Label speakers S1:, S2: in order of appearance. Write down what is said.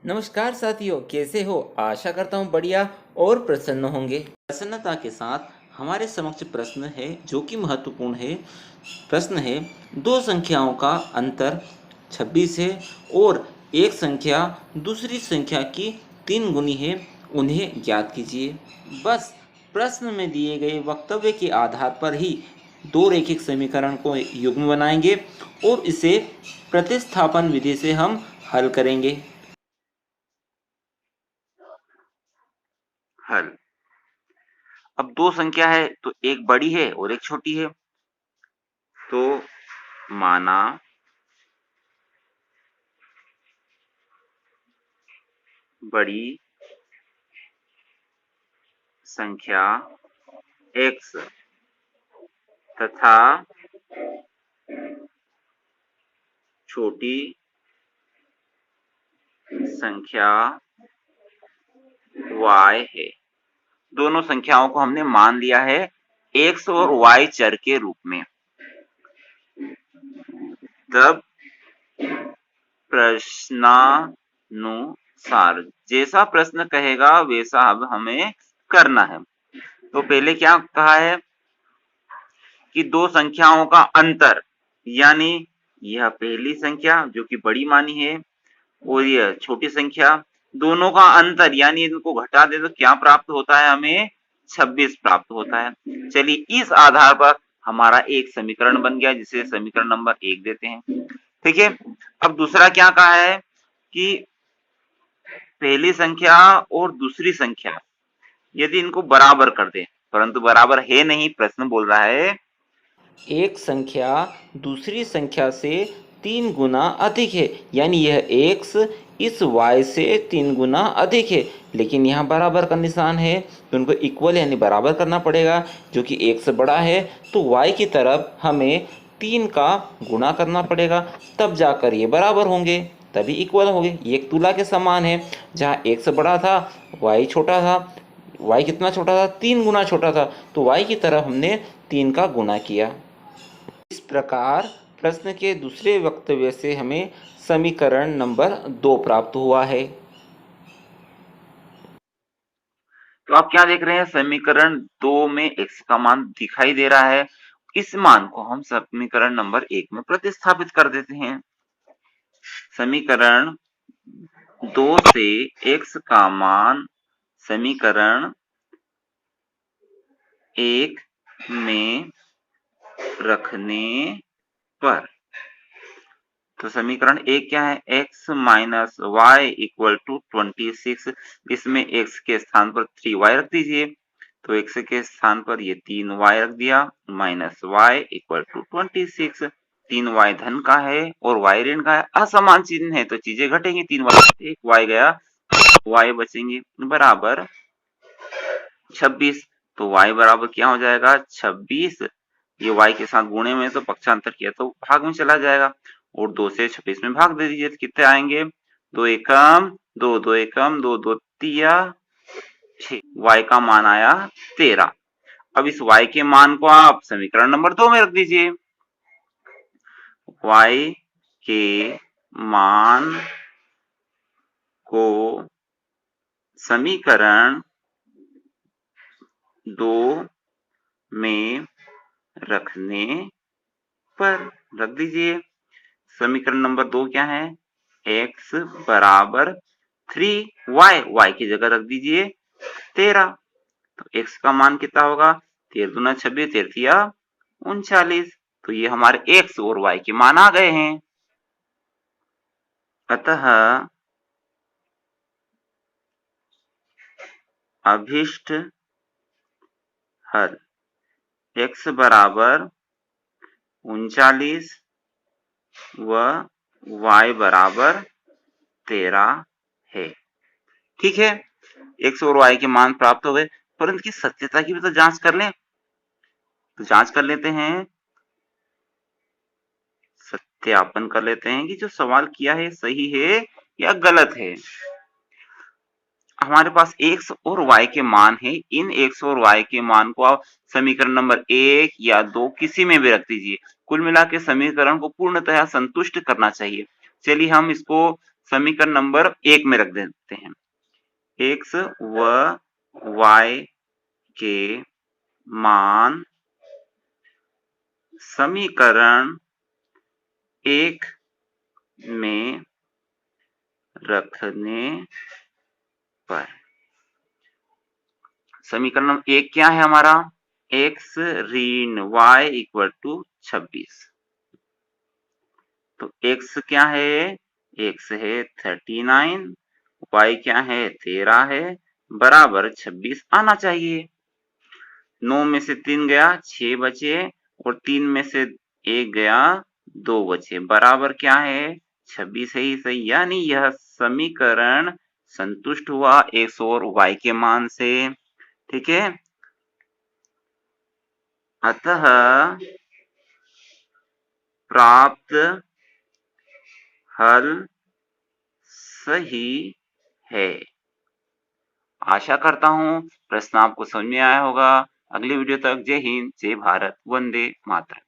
S1: नमस्कार साथियों, कैसे हो? आशा करता हूँ बढ़िया और प्रसन्न होंगे। प्रसन्नता के साथ हमारे समक्ष प्रश्न है जो कि महत्वपूर्ण है। प्रश्न है, दो संख्याओं का अंतर 26 है और एक संख्या दूसरी संख्या की 3 गुनी है, उन्हें ज्ञात कीजिए। बस प्रश्न में दिए गए वक्तव्य के आधार पर ही दो रैखिक समीकरण को युग्म बनाएंगे और इसे प्रतिस्थापन विधि से हम हल करेंगे।
S2: हल। अब दो संख्या है तो एक बड़ी है और एक छोटी है, तो माना बड़ी संख्या x तथा छोटी संख्या y है। दोनों संख्याओं को हमने मान लिया है x और y चर के रूप में। तब प्रश्नानुसार जैसा प्रश्न कहेगा वैसा अब हमें करना है। तो पहले क्या कहा है कि दो संख्याओं का अंतर, यानी यह पहली संख्या जो कि बड़ी मानी है और यह छोटी संख्या, दोनों का अंतर यानी इनको घटा दे तो क्या प्राप्त होता है? हमें 26 प्राप्त होता है। चलिए इस आधार पर हमारा एक समीकरण बन गया जिसे समीकरण नंबर 1 देते हैं। ठीक है। अब दूसरा क्या कहा है कि पहली संख्या और दूसरी संख्या यदि इनको बराबर कर दे, परंतु बराबर है नहीं, प्रश्न बोल रहा है
S1: एक संख्या दूसरी संख्या से 3 गुना अधिक है, यानी यह x इस y से 3 गुना अधिक है, लेकिन यहाँ बराबर का निशान है तो उनको इक्वल यानी बराबर करना पड़ेगा। जो कि x से बड़ा है तो y की तरफ हमें 3 का गुणा करना पड़ेगा, तब जाकर ये बराबर होंगे, तभी इक्वल होंगे। ये एक तुला के समान है, जहाँ x बड़ा था y छोटा था। y कितना छोटा था? 3 गुना छोटा था, तो y की तरफ हमने 3 का गुणा किया। इस प्रकार प्रश्न के दूसरे वक्तव्य से हमें समीकरण नंबर 2 प्राप्त हुआ है।
S2: तो आप क्या देख रहे हैं? समीकरण 2 में x का मान दिखाई दे रहा है। इस मान को हम समीकरण नंबर 1 में प्रतिस्थापित कर देते हैं। समीकरण 2 से x का मान समीकरण 1 में रखने पर, तो समीकरण 1 क्या है? x minus y equal to 26। इसमें x के स्थान पर 3y रख दीजिए, तो x के स्थान पर ये 3y रख दिया, minus y equal to 26। 3y धन का है और y ऋण का है, असमान चिन्ह है तो चीजें घटेंगी। 3y एक y गया, y बचेंगे, बराबर 26। तो y बराबर क्या हो जाएगा? 26। ये y के साथ गुणे में तो पक्षांतर किया तो भाग में चला जाएगा, और 2 से 26 में भाग दे दीजिए तो कितने आएंगे? 2 एकम 2, 2 एकम 2, 2 तिया 6। y का मान आया 13। अब इस y के मान को आप समीकरण नंबर 2 में रख दीजिए। y के मान को समीकरण 2 में रखने पर रख दीजिए। समीकरण नंबर 2 क्या है? x बराबर 3y, y की जगह रख दीजिए 13। तो x का मान कितना होगा? 13 दूना 26, 13 तिया 39। तो ये हमारे x और y के मान आ गए हैं। अतः अभिष्ट हल x बराबर 39 व y बराबर 13 है। ठीक है, x और y के मान प्राप्त हो गए, परंतु की सत्यता की भी तो जांच कर लें। तो जांच कर लेते हैं, सत्यापन कर लेते हैं कि जो सवाल किया है सही है या गलत है। हमारे पास x और y के मान है। इन x और y के मान को आप समीकरण नंबर 1 या 2 किसी में भी रख दीजिए। कुल मिला के समीकरण को पूर्णतः संतुष्ट करना चाहिए। चलिए हम इसको समीकरण नंबर 1 में रख देते हैं। x व y के मान समीकरण 1 में रखने पर समीकरण 1 क्या है हमारा? x ऋण y इक्वल टू 26। तो x क्या है? x है 39, y क्या है? 13 है, बराबर 26 आना चाहिए। 9 में से 3 गया, 6 बचे, और 3 में से 1 गया, 2 बचे, बराबर क्या है? 26 है ही सही। यानी यह समीकरण संतुष्ट हुआ x और y के मान से। ठीक है, अतः प्राप्त हल सही है। आशा करता हूँ प्रश्न आपको समझ में आया होगा। अगली वीडियो तक जय हिंद, जय भारत, वंदे मातरम।